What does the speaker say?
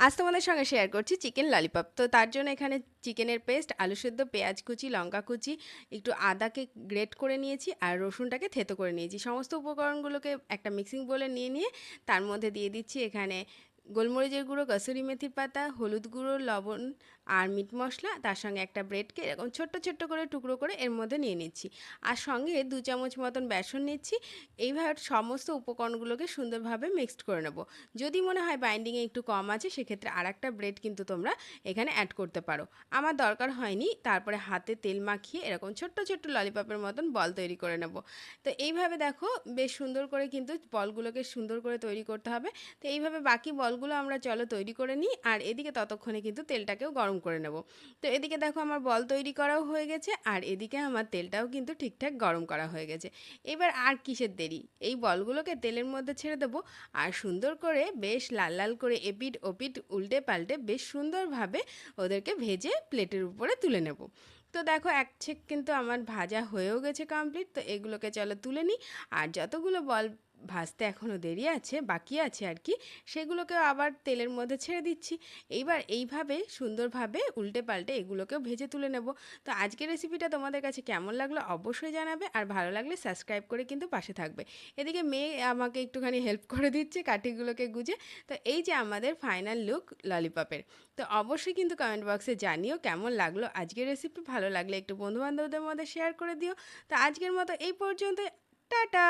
আজ তোমাদের সঙ্গে শেয়ার করছি চিকেন ললিপপ। তো তার জন্য এখানে চিকেনের পেস্ট, আলু সেদ্ধ, পেঁয়াজ কুচি, লঙ্কা কুচি, একটু আদাকে গ্রেট করে নিয়েছি আর রসুনটাকে থেতো করে নিয়েছি। সমস্ত উপকরণগুলোকে একটা মিক্সিং বোলে নিয়ে তার মধ্যে দিয়ে দিচ্ছি এখানে গোলমরিচের গুঁড়ো, কসুরি মেথির পাতা, হলুদ গুঁড়ো, লবণ আর মিট মশলা। তার সঙ্গে একটা ব্রেডকে এরকম ছোট্ট ছোট্ট করে টুকরো করে এর মধ্যে নিয়ে নিচ্ছি। আর সঙ্গে 2 চামচ মতন বেসন নিচ্ছি। এইভাবে সমস্ত উপকরণগুলোকে সুন্দরভাবে মিক্সড করে নেব। যদি মনে হয় বাইন্ডিংয়ে একটু কম আছে সেক্ষেত্রে আরেকটা ব্রেড কিন্তু তোমরা এখানে অ্যাড করতে পারো। আমার দরকার হয়নি। তারপরে হাতে তেল মাখিয়ে এরকম ছোট্ট ছোট্ট ললিপপের মতন বল তৈরি করে নেব। তো এইভাবে দেখো বেশ সুন্দর করে কিন্তু বলগুলোকে সুন্দর করে তৈরি করতে হবে। তো এইভাবে বাকি বলগুলো আমরা চলো তৈরি করে নিই, আর এদিকে ততক্ষণে কিন্তু তেলটাকেও গরম করে নেব। তো এদিকে দেখো আমার বল তৈরি করাও হয়ে গেছে, আর এদিকে আমার তেলটাও কিন্তু ঠিকঠাক গরম করা হয়ে গেছে। এবার আর কিসের দেরি, এই বলগুলোকে তেলের মধ্যে ছেড়ে দেবো আর সুন্দর করে বেশ লাল লাল করে এপিট ওপিট উল্টে পাল্টে বেশ সুন্দরভাবে ওদেরকে ভেজে প্লেটের উপরে তুলে নেব। তো দেখো এক ছেক কিন্তু আমার ভাজা হয়েও গেছে কমপ্লিট। তো এগুলোকে চলো তুলে নিই। আর যতগুলো বল ভাজতে এখনও দেরি আছে, বাকি আছে আর কি, সেগুলোকেও আবার তেলের মধ্যে ছেড়ে দিচ্ছি। এইবার এইভাবে সুন্দরভাবে উল্টে পাল্টে এগুলোকেও ভেজে তুলে নেব। তো আজকের রেসিপিটা তোমাদের কাছে কেমন লাগলো অবশ্যই জানাবে, আর ভালো লাগলে সাবস্ক্রাইব করে কিন্তু পাশে থাকবে। এদিকে মেয়ে আমাকে একটুখানি হেল্প করে দিচ্ছে কাঠিগুলোকে গুজে। তো এই যে আমাদের ফাইনাল লুক ললিপপের। তো অবশ্যই কিন্তু কমেন্ট বক্সে জানিও কেমন লাগলো আজকের রেসিপি। ভালো লাগলে একটু বন্ধুবান্ধবদের মধ্যে শেয়ার করে দিও। তো আজকের মতো এই পর্যন্ত, টাটা।